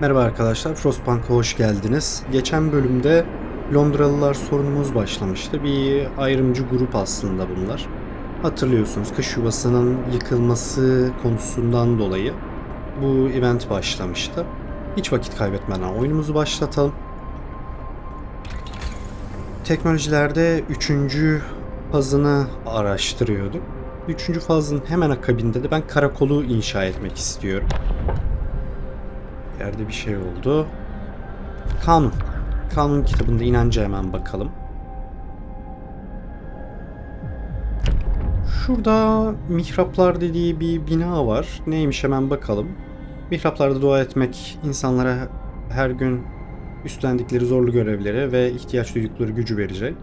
Merhaba arkadaşlar, Frostpunk'a hoş geldiniz. Geçen bölümde Londralılar sorunumuz başlamıştı. Bir ayrımcı grup aslında bunlar. Hatırlıyorsunuz, kış yuvasının yıkılması konusundan dolayı bu event başlamıştı. Hiç vakit kaybetmeden oyunumuzu başlatalım. Teknolojilerde 3. fazını araştırıyorduk. 3. fazın hemen akabinde de ben karakolu inşa etmek istiyorum. Yerde bir şey oldu. Kanun. Kanun kitabında inanca hemen bakalım. Şurada mihraplar dediği bir bina var. Neymiş hemen bakalım. Mihraplarda dua etmek insanlara her gün üstlendikleri zorlu görevlere ve ihtiyaç duydukları gücü verecek.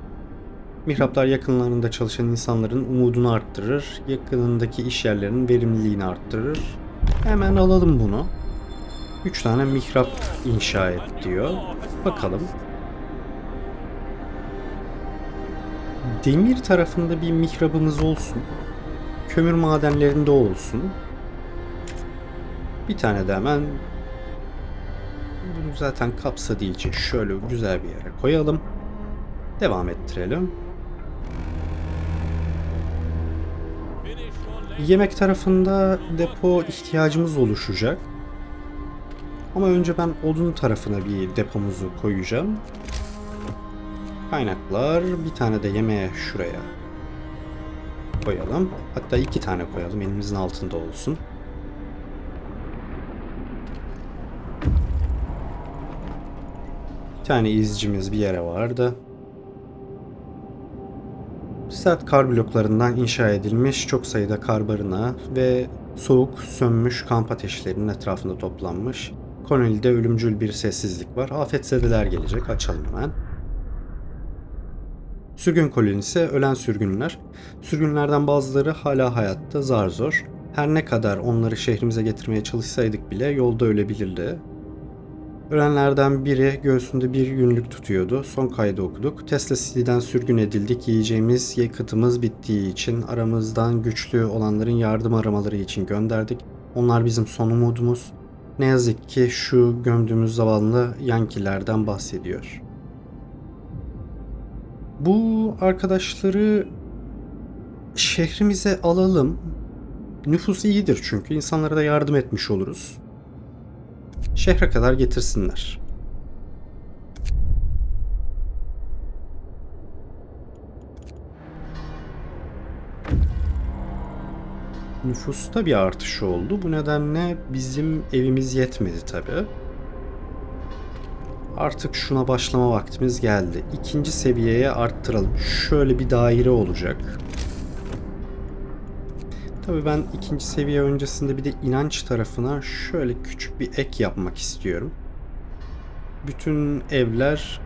Mihraplar yakınlarında çalışan insanların umudunu arttırır. Yakınındaki iş yerlerinin verimliliğini arttırır. Hemen alalım bunu. 3 tane mihrap inşa et diyor. Bakalım. Demir tarafında bir mihrabımız olsun. Kömür madenlerinde olsun. Bir tane de hemen bunu zaten kapsadığı için şöyle güzel bir yere koyalım. Devam ettirelim. Yemek tarafında depo ihtiyacımız oluşacak. Ama önce ben odun tarafına bir depomuzu koyacağım. Kaynaklar, bir tane de yemeğe şuraya koyalım. Hatta 2 tane koyalım, elimizin altında olsun. Bir tane izcimiz bir yere vardı. Sert kar bloklarından inşa edilmiş çok sayıda kar barınağı ve soğuk sönmüş kamp ateşlerinin etrafında toplanmış. Kolonide ölümcül bir sessizlik var. Afetzedeler gelecek. Açalım hemen. Sürgün kolonisi, ölen sürgünler. Sürgünlerden bazıları hala hayatta, zar zor. Her ne kadar onları şehrimize getirmeye çalışsaydık bile yolda ölebilirdi. Ölenlerden biri göğsünde bir yünlük tutuyordu. Son kaydı okuduk. Tesla City'den sürgün edildik. Yiyeceğimiz, yakıtımız bittiği için aramızdan güçlü olanların yardım aramaları için gönderdik. Onlar bizim son umudumuz. Ne yazık ki şu gömdüğümüz zavallı Yankilerden bahsediyor. Bu arkadaşları şehrimize alalım. Nüfus iyidir çünkü. İnsanlara da yardım etmiş oluruz. Şehre kadar getirsinler. Nüfusta bir artış oldu. Bu nedenle bizim evimiz yetmedi tabii. Artık şuna başlama vaktimiz geldi. 2. seviyeye arttıralım. Şöyle bir daire olacak. Tabii ben 2. seviye öncesinde bir de inanç tarafına şöyle küçük bir ek yapmak istiyorum. Bütün evler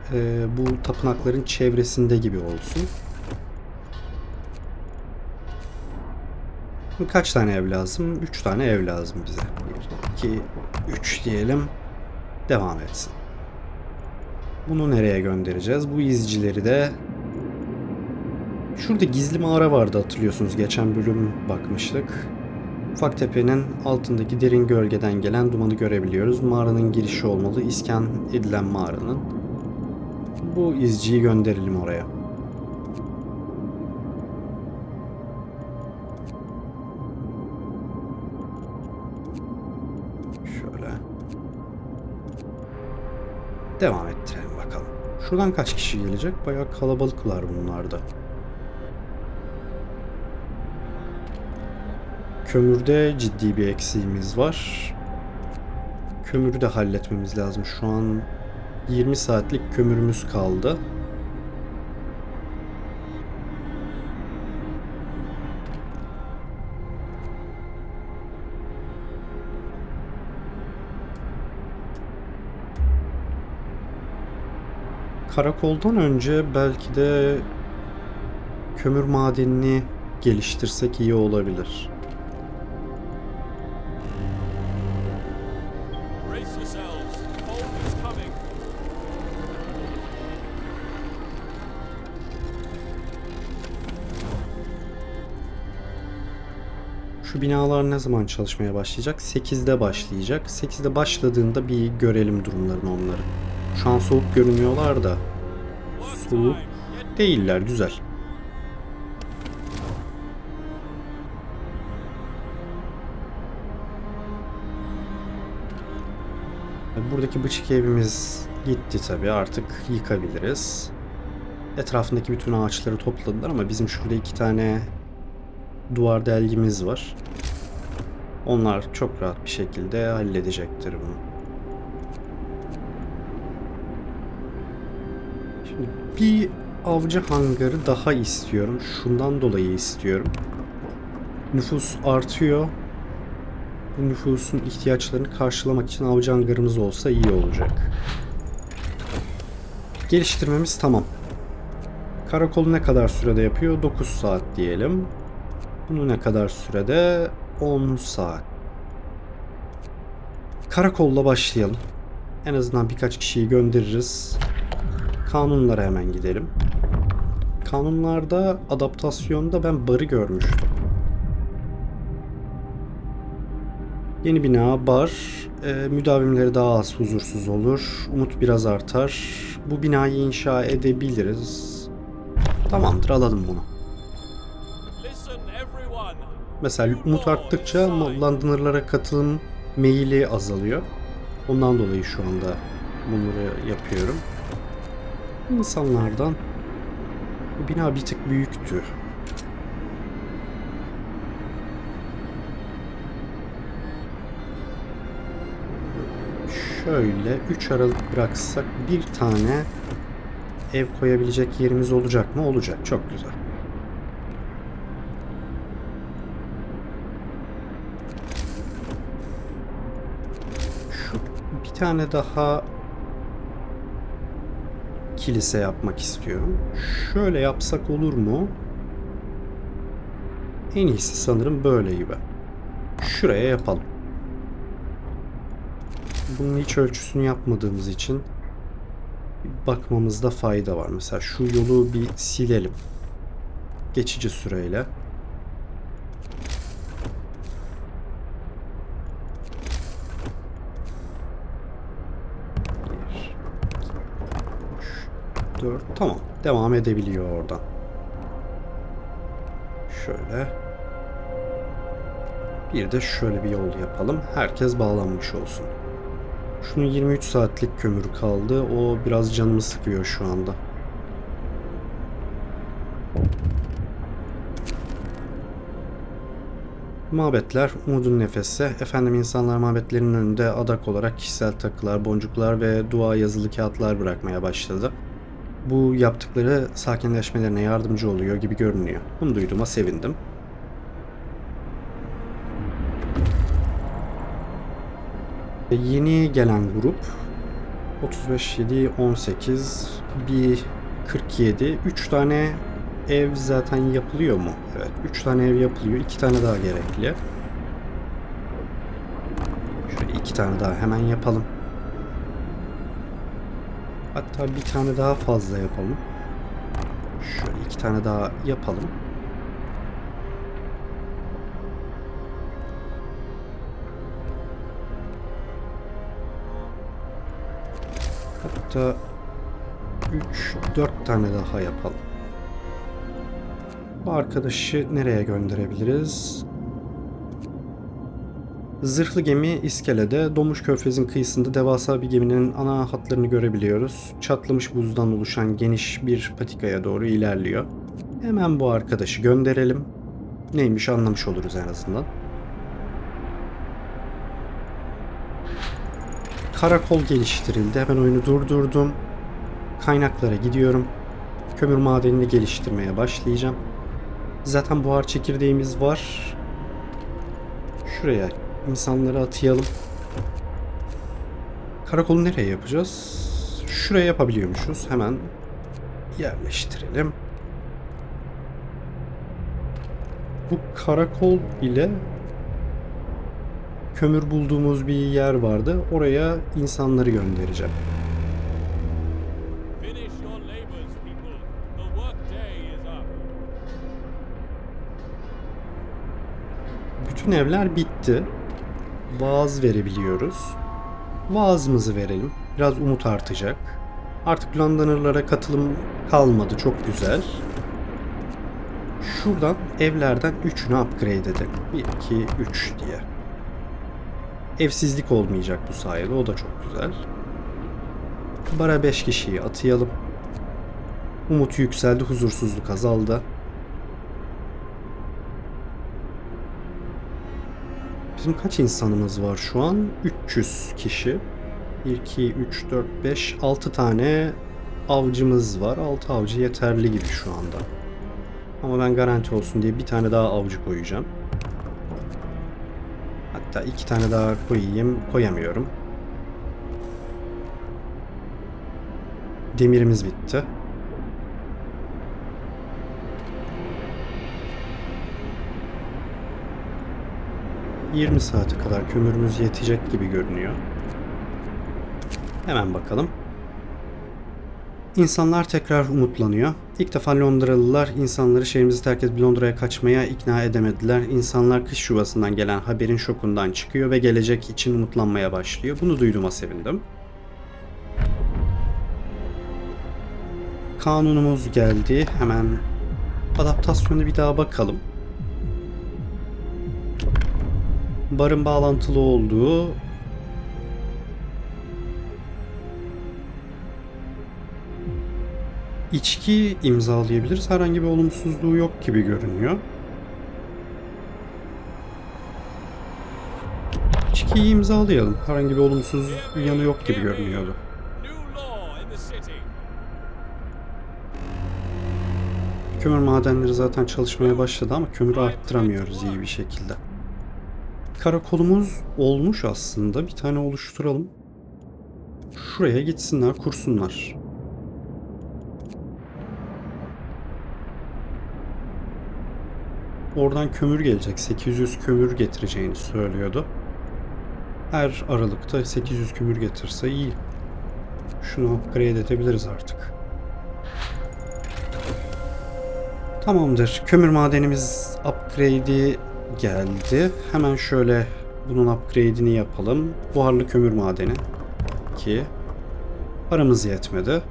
bu tapınakların çevresinde gibi olsun. Kaç tane ev lazım? 3 tane ev lazım bize. 1, 2, 3 diyelim. Devam etsin. Bunu nereye göndereceğiz? Bu izcileri de... Şurada gizli mağara vardı, hatırlıyorsunuz. Geçen bölüm bakmıştık. Ufak tepenin altındaki derin gölgeden gelen dumanı görebiliyoruz. Mağaranın girişi olmalı. İskan edilen mağaranın. Bu izciyi gönderelim oraya. Şöyle. Devam ettirelim bakalım. Şuradan kaç kişi gelecek? Bayağı kalabalıklar bunlarda. Kömürde ciddi bir eksiğimiz var. Kömürü de halletmemiz lazım. Şu an 20 saatlik kömürümüz kaldı. Karakoldan önce belki de kömür madenini geliştirsek iyi olabilir. Şu binalar ne zaman çalışmaya başlayacak? 8'de başlayacak. 8'de başladığında bir görelim durumlarını onları. Şu an soğuk görünüyorlar da. Soğuk değiller. Güzel. Buradaki bıçık evimiz gitti tabii. Artık yıkabiliriz. Etrafındaki bütün ağaçları topladılar ama bizim şurada 2 tane duvar delgimiz var. Onlar çok rahat bir şekilde halledecektir bunu. Şimdi bir avcı hangarı daha istiyorum. Şundan dolayı istiyorum. Nüfus artıyor. Bu nüfusun ihtiyaçlarını karşılamak için avcı hangarımız olsa iyi olacak. Geliştirmemiz tamam. Karakolu ne kadar sürede yapıyor? 9 saat diyelim. Bunu ne kadar sürede? 10 saat. Karakolla başlayalım. En azından birkaç kişiyi göndeririz. Kanunlara hemen gidelim. Kanunlarda adaptasyonda ben barı görmüştüm. Yeni bina, bar, müdavimleri daha az huzursuz olur. Umut biraz artar. Bu binayı inşa edebiliriz. Tamamdır, alalım bunu. Mesela umut arttıkça Londonırlara katılım meyili azalıyor. Ondan dolayı şu anda bunları yapıyorum. İnsanlardan bu bina bir tık büyüktü. Şöyle 3 aralık bıraksak bir tane ev koyabilecek yerimiz olacak mı? Olacak. Çok güzel. Şu bir tane daha kilise yapmak istiyorum. Şöyle yapsak olur mu? En iyisi sanırım böyle gibi. Şuraya yapalım. Bunun hiç ölçüsünü yapmadığımız için bakmamızda fayda var. Mesela şu yolu bir silelim. Geçici süreyle. Tamam. Devam edebiliyor oradan. Şöyle. Bir de şöyle bir yol yapalım. Herkes bağlanmış olsun. Şunun 23 saatlik kömür kaldı. O biraz canımı sıkıyor şu anda. Mabetler umudun nefesi. Efendim insanlar mabetlerin önünde adak olarak kişisel takılar, boncuklar ve dua yazılı kağıtlar bırakmaya başladı. Bu yaptıkları sakinleşmelerine yardımcı oluyor gibi görünüyor. Bunu duyduğuma sevindim. Yeni gelen grup 35, 7, 18, bir 47. 3 tane ev zaten yapılıyor mu? Evet, 3 tane ev yapılıyor. 2 tane daha gerekli. Şöyle 2 tane daha hemen yapalım. Hatta bir tane daha fazla yapalım. Şöyle 2 tane daha yapalım. Hatta 3-4 tane daha yapalım. Bu arkadaşı nereye gönderebiliriz? Zırhlı gemi iskelede, Domuş Körfezi'nin kıyısında devasa bir geminin ana hatlarını görebiliyoruz. Çatlamış buzdan oluşan geniş bir patikaya doğru ilerliyor. Hemen bu arkadaşı gönderelim. Neymiş anlamış oluruz en azından. Karakol geliştirildi. Hemen oyunu durdurdum. Kaynaklara gidiyorum. Kömür madenini geliştirmeye başlayacağım. Zaten buhar çekirdeğimiz var. Şuraya insanları atayalım. Karakolu nereye yapacağız? Şuraya yapabiliyormuşuz. Hemen yerleştirelim. Bu karakol ile kömür bulduğumuz bir yer vardı. Oraya insanları göndereceğim. Bütün evler bitti. Vaaz verebiliyoruz. Vaazımızı verelim. Biraz umut artacak. Artık Londoner'lara katılım kalmadı. Çok güzel. Şuradan evlerden 3'ünü upgrade edelim. 1, 2, 3 diye. Evsizlik olmayacak bu sayede. O da çok güzel. Bara 5 kişiyi atayalım. Umut yükseldi. Huzursuzluk azaldı. Bizim kaç insanımız var şu an? 300 kişi. 1, 2, 3, 4, 5, 6 tane avcımız var. 6 avcı yeterli gibi şu anda. Ama ben garanti olsun diye bir tane daha avcı koyacağım. Hatta 2 tane daha koyayım. Koyamıyorum. Demirimiz bitti. ...20 saate kadar kömürümüz yetecek gibi görünüyor. Hemen bakalım. İnsanlar tekrar umutlanıyor. İlk defa Londralılar insanları şehrimizi terk edip Londra'ya kaçmaya ikna edemediler. İnsanlar kış yuvasından gelen haberin şokundan çıkıyor ve gelecek için umutlanmaya başlıyor. Bunu duyduğuma sevindim. Kanunumuz geldi. Hemen adaptasyona bir daha bakalım. Barın bağlantılı olduğu içki imzalayabiliriz. Herhangi bir olumsuzluğu yok gibi görünüyor. İçkiyi imzalayalım. Herhangi bir olumsuz yanı yok gibi görünüyordu. Kömür madenleri zaten çalışmaya başladı ama kömürü arttıramıyoruz iyi bir şekilde. Karakolumuz olmuş aslında. Bir tane oluşturalım. Şuraya gitsinler, kursunlar. Oradan kömür gelecek. 800 kömür getireceğini söylüyordu. Her aralıkta 800 kömür getirse iyi. Şunu upgrade edebiliriz artık. Tamamdır. Kömür madenimiz upgrade'i geldi. Hemen şöyle bunun upgrade'ini yapalım. Buharlı kömür madeni. 2. Paramız yetmedi.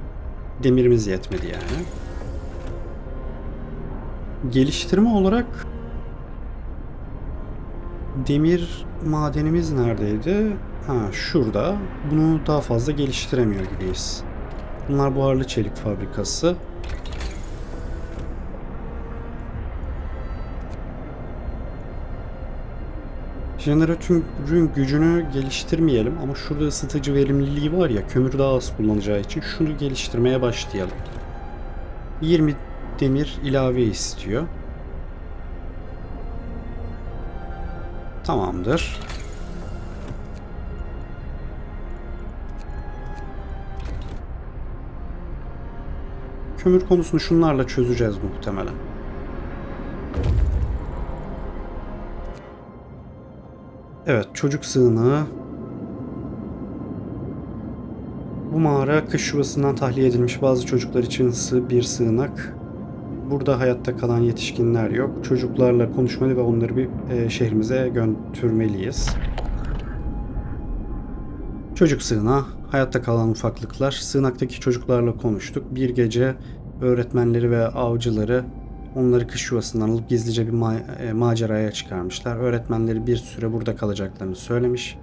Demirimiz yetmedi yani. Geliştirme olarak demir madenimiz neredeydi? Ha, şurada. Bunu daha fazla geliştiremiyor gibiyiz. Bunlar buharlı çelik fabrikası. Jeneratörün gücünü geliştirmeyelim ama şurada ısıtıcı verimliliği var ya, kömür daha az kullanacağı için şunu geliştirmeye başlayalım. 20 demir ilave istiyor. Tamamdır. Kömür konusunu şunlarla çözeceğiz muhtemelen. Evet, çocuk sığınağı. Bu mağara kış yuvasından tahliye edilmiş bazı çocuklar için bir sığınak. Burada hayatta kalan yetişkinler yok. Çocuklarla konuşmalı ve onları bir şehrimize götürmeliyiz. Çocuk sığınağı, hayatta kalan ufaklıklar. Sığınaktaki çocuklarla konuştuk. Bir gece öğretmenleri ve avcıları onları kış yuvasından alıp gizlice bir maceraya çıkarmışlar. Öğretmenleri bir süre burada kalacaklarını söylemiş.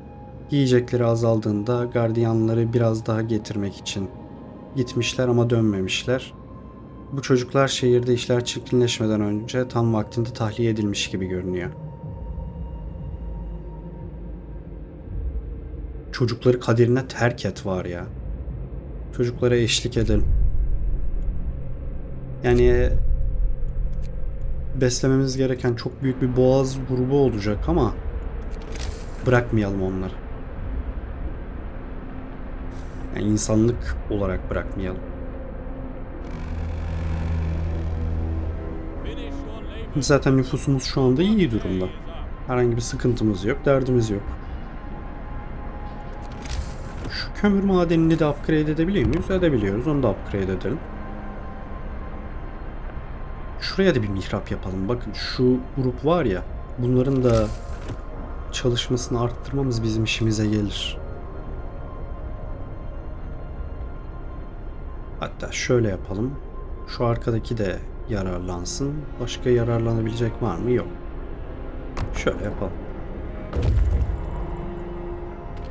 Yiyecekleri azaldığında gardiyanları biraz daha getirmek için gitmişler ama dönmemişler. Bu çocuklar şehirde işler çirkinleşmeden önce tam vaktinde tahliye edilmiş gibi görünüyor. Çocukları kaderine terk et var ya. Çocuklara eşlik edelim. Yani beslememiz gereken çok büyük bir boğaz grubu olacak ama bırakmayalım onları. Yani insanlık olarak bırakmayalım. Zaten nüfusumuz şu anda iyi durumda. Herhangi bir sıkıntımız yok, derdimiz yok. Şu kömür madenini de upgrade edebiliyor muyuz? Edebiliyoruz. Onu da upgrade edelim. Şuraya da bir mihrap yapalım. Bakın şu grup var ya, bunların da çalışmasını arttırmamız bizim işimize gelir. Hatta şöyle yapalım. Şu arkadaki de yararlansın. Başka yararlanabilecek var mı? Yok. Şöyle yapalım.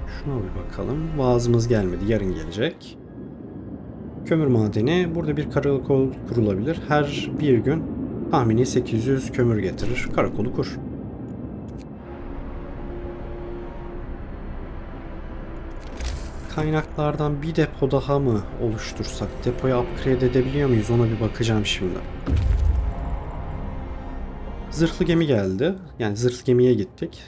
Şuna bir bakalım. Vaazımız gelmedi. Yarın gelecek. Kömür madeni. Burada bir karakol kurulabilir. Her bir gün tahmini 800 kömür getirir. Karakolu kur. Kaynaklardan bir depo daha mı oluştursak? Depoyu upgrade edebiliyor muyuz? Ona bir bakacağım şimdi. Zırhlı gemi geldi. Yani zırhlı gemiye gittik.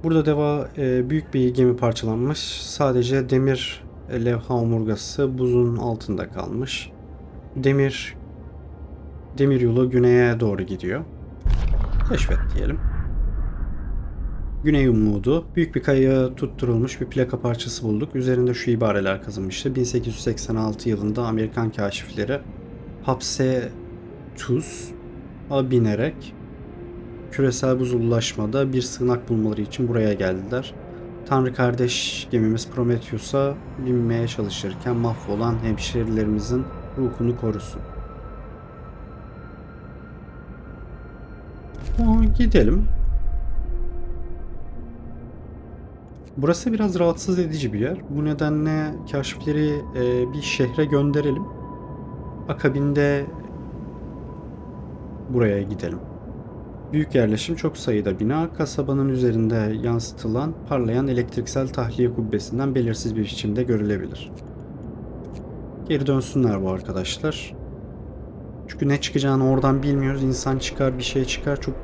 Burada büyük bir gemi parçalanmış. Sadece demir levha omurgası buzun altında kalmış. Demir yolu güneye doğru gidiyor. Keşfet diyelim. Güney umudu. Büyük bir kayaya tutturulmuş bir plaka parçası bulduk. Üzerinde şu ibareler kazınmıştı. 1886 yılında Amerikan kaşifleri Hapsetus'a binerek küresel buzullaşmada bir sığınak bulmaları için buraya geldiler. Tanrı kardeş gemimiz Prometheus'a binmeye çalışırken mahvolan hemşerilerimizin ruhunu korusun. Gidelim. Burası biraz rahatsız edici bir yer. Bu nedenle kaşifleri bir şehre gönderelim. Akabinde buraya gidelim. Büyük yerleşim, çok sayıda bina, kasabanın üzerinde yansıtılan parlayan elektriksel tahliye kubbesinden belirsiz bir biçimde görülebilir. Geri dönsünler bu arkadaşlar. Çünkü ne çıkacağını oradan bilmiyoruz. İnsan çıkar, bir şey çıkar. Çok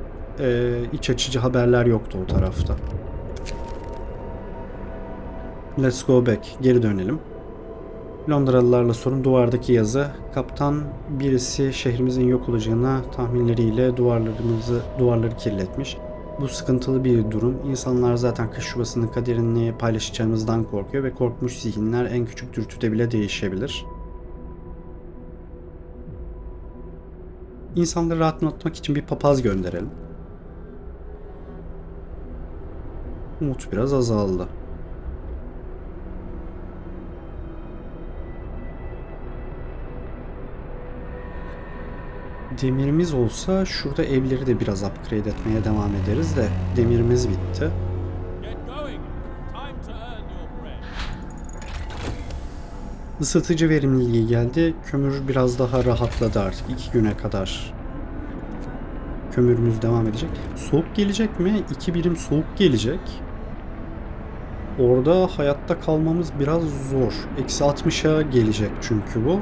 iç açıcı haberler yoktu o tarafta. Let's go back. Geri dönelim. Londralılarla sorun duvardaki yazı. Kaptan birisi şehrimizin yok olacağına tahminleriyle duvarları kirletmiş. Bu sıkıntılı bir durum. İnsanlar zaten kış yuvasının kaderini paylaşacağımızdan korkuyor ve korkmuş zihinler en küçük dürtüde bile değişebilir. İnsanları rahatlatmak için bir papaz gönderelim. Umut biraz azaldı. Demirimiz olsa şurada evleri de biraz upgrade etmeye devam ederiz de demirimiz bitti. Isıtıcı verimliliği geldi. Kömür biraz daha rahatladı artık. 2 güne kadar kömürümüz devam edecek. Soğuk gelecek mi? 2 birim soğuk gelecek. Orada hayatta kalmamız biraz zor. Eksi 60'a gelecek çünkü bu.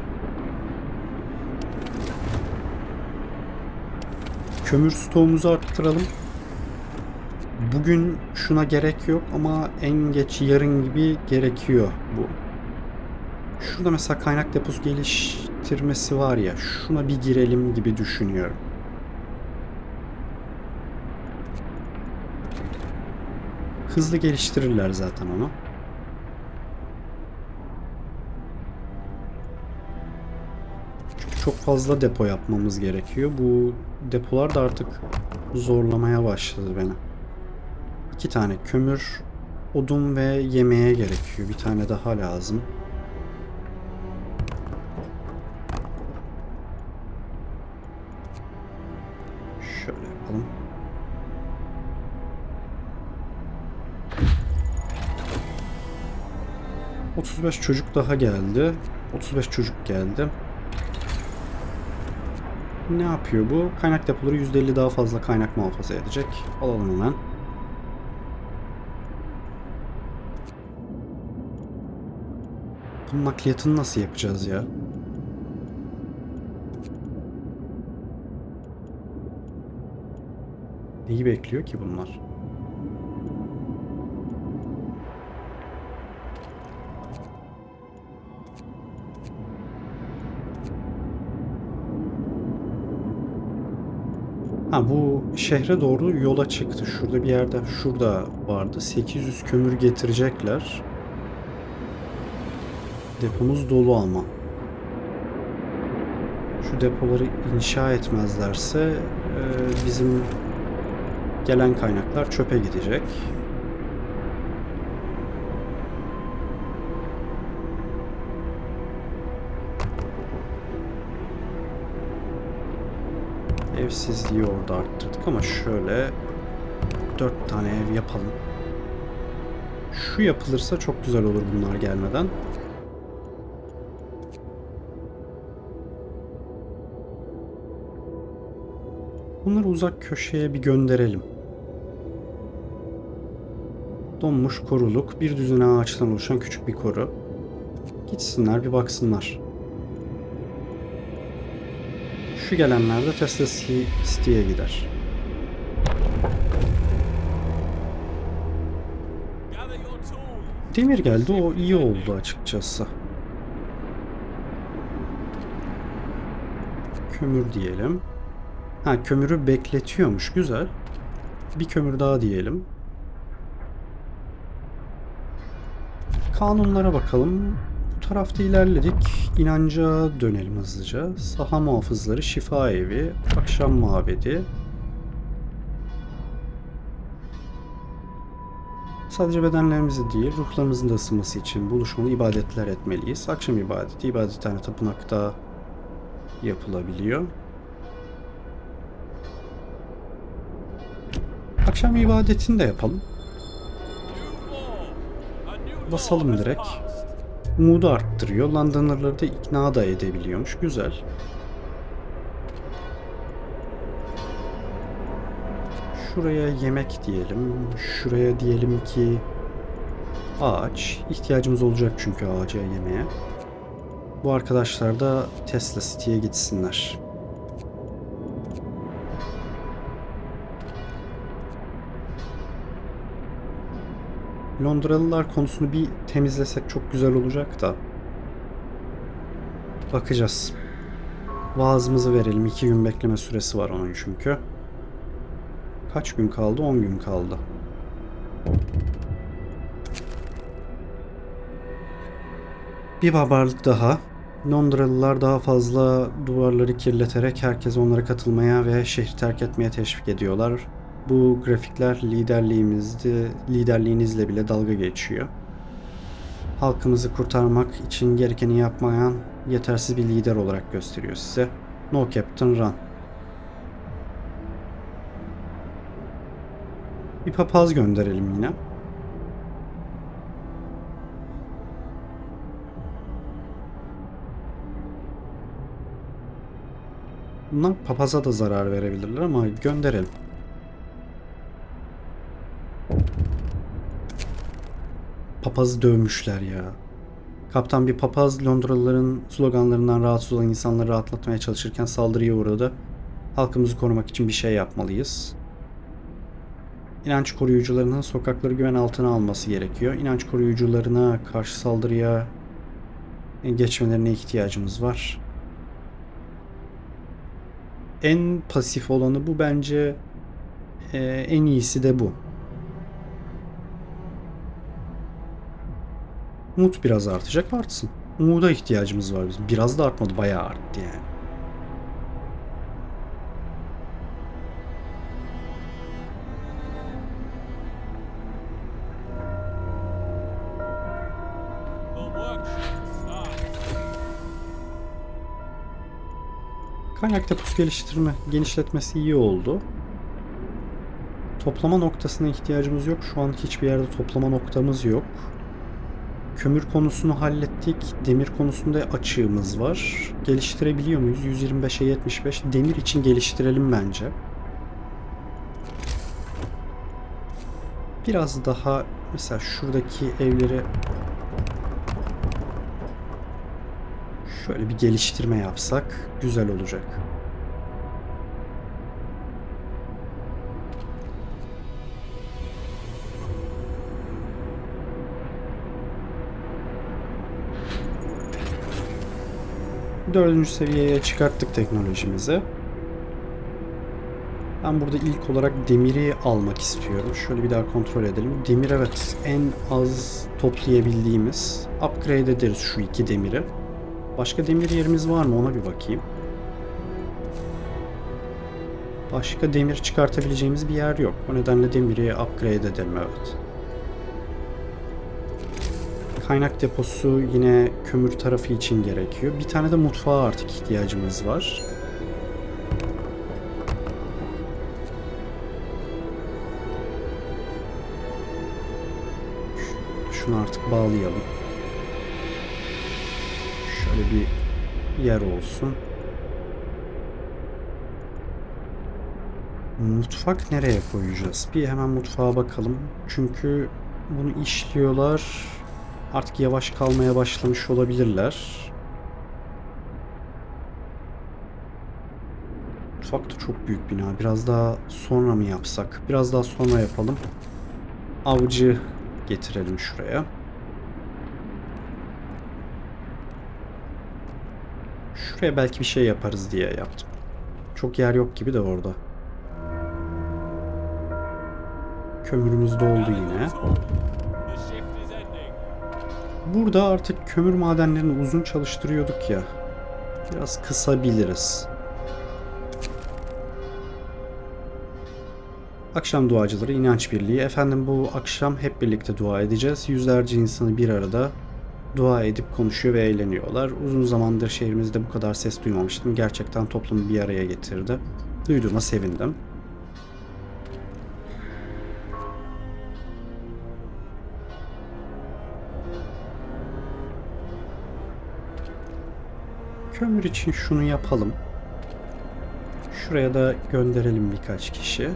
Kömür stoğumuzu arttıralım. Bugün şuna gerek yok ama en geç yarın gibi gerekiyor bu. Şurada mesela kaynak deposu geliştirmesi var ya, şuna bir girelim gibi düşünüyorum. Hızlı geliştirirler zaten onu. Çünkü çok fazla depo yapmamız gerekiyor. Bu depolar da artık zorlamaya başladı beni. 2 tane kömür, odun ve yemeğe gerekiyor. Bir tane daha lazım. Şöyle yapalım. ...35 çocuk daha geldi. 35 çocuk geldi. Ne yapıyor bu? Kaynak depoları %50 daha fazla kaynak muhafaza edecek. Alalım hemen. Bunun nakliyatını nasıl yapacağız ya? Neyi bekliyor ki bunlar? Ha, bu şehre doğru yola çıktı. Şurada bir yerde, şurada vardı. 800 kömür getirecekler. Depomuz dolu ama. Şu depoları inşa etmezlerse bizim Gelen kaynaklar çöpe gidecek. Evsizliği orada arttırdık ama şöyle 4 tane ev yapalım. Şu yapılırsa çok güzel olur bunlar gelmeden. Bunları uzak köşeye bir gönderelim. Donmuş koruluk, bir düzine ağaçtan oluşan küçük bir koru. Gitsinler bir baksınlar. Şu gelenler de Tesla City'ye gider. Demir geldi, o iyi oldu açıkçası. Kömür diyelim. Ha, kömürü bekletiyormuş, güzel. Bir kömür daha diyelim. Kanunlara bakalım. Bu tarafta ilerledik. İnanca dönelim hızlıca. Saha muhafızları, şifa evi, akşam mabedi. Sadece bedenlerimizi değil, ruhlarımızın da ısınması için buluşmalı ibadetler etmeliyiz. Akşam ibadeti, ibadethane tapınakta yapılabiliyor. Akşam ibadetini de yapalım. Basalım direkt. Umudu arttırıyor. Londra'ları da ikna da edebiliyormuş. Güzel. Şuraya yemek diyelim. Şuraya diyelim ki ağaç. İhtiyacımız olacak çünkü ağaca, yemeğe. Bu arkadaşlar da Tesla City'ye gitsinler. Londralılar konusunu bir temizlesek çok güzel olacak da. Bakacağız. Vaazımızı verelim. 2 gün bekleme süresi var onun çünkü. Kaç gün kaldı? 10 gün kaldı. Bir barbarlık daha. Londralılar daha fazla duvarları kirleterek herkes onlara katılmaya ve şehri terk etmeye teşvik ediyorlar. Bu grafikler liderliğinizle bile dalga geçiyor. Halkımızı kurtarmak için gerekeni yapmayan yetersiz bir lider olarak gösteriyor size. No Captain Run. Bir papaz gönderelim yine. Bunlar papaza da zarar verebilirler ama gönderelim. Papazı dövmüşler ya. Kaptan bir papaz Londralıların sloganlarından rahatsız olan insanları rahatlatmaya çalışırken saldırıya uğradı. Halkımızı korumak için bir şey yapmalıyız. İnanç koruyucularının sokakları güven altına alması gerekiyor. İnanç koruyucularına karşı saldırıya geçmelerine ihtiyacımız var. En pasif olanı bu bence. En iyisi de bu. Umut biraz artacak, artsın. Umuda ihtiyacımız var bizim. Biraz da artmadı, bayağı arttı yani. Kaynak deposu genişletmesi iyi oldu. Toplama noktasına ihtiyacımız yok. Şu an hiçbir yerde toplama noktamız yok. Kömür konusunu hallettik. Demir konusunda açığımız var. Geliştirebiliyor muyuz? 125'e 75. Demir için geliştirelim bence. Biraz daha mesela şuradaki evleri şöyle bir geliştirme yapsak güzel olacak. Dördüncü seviyeye çıkarttık teknolojimizi. Ben burada ilk olarak demiri almak istiyorum. Şöyle bir daha kontrol edelim. Demir evet en az toplayabildiğimiz. Upgrade ederiz şu 2 demiri. Başka demir yerimiz var mı ona bir bakayım. Başka demir çıkartabileceğimiz bir yer yok. O nedenle demiri upgrade edelim, evet. Kaynak deposu yine kömür tarafı için gerekiyor. Bir tane de mutfağa artık ihtiyacımız var. Şunu artık bağlayalım. Şöyle bir yer olsun. Mutfak nereye koyacağız? Bir hemen mutfağa bakalım. Çünkü bunu işliyorlar. Artık yavaş kalmaya başlamış olabilirler. Mutfak da çok büyük bina. Biraz daha sonra mı yapsak? Biraz daha sonra yapalım. Avcı getirelim şuraya. Şuraya belki bir şey yaparız diye yaptım. Çok yer yok gibi de orada. Kömürümüz doldu yine. Burada artık kömür madenlerini uzun çalıştırıyorduk ya. Biraz kısabiliriz. Akşam duacıları inanç birliği. Efendim bu akşam hep birlikte dua edeceğiz. Yüzlerce insanı bir arada dua edip konuşuyor ve eğleniyorlar. Uzun zamandır şehrimizde bu kadar ses duymamıştım. Gerçekten toplumu bir araya getirdi. Duyduğuma sevindim. Kömür için şunu yapalım. Şuraya da gönderelim birkaç kişi.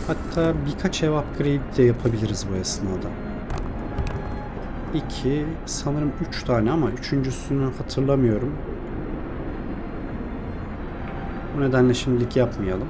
Hatta birkaç ev upgrade de yapabiliriz bu esnada. 2, sanırım 3 tane ama üçüncüsünü hatırlamıyorum. Bu nedenle şimdilik yapmayalım.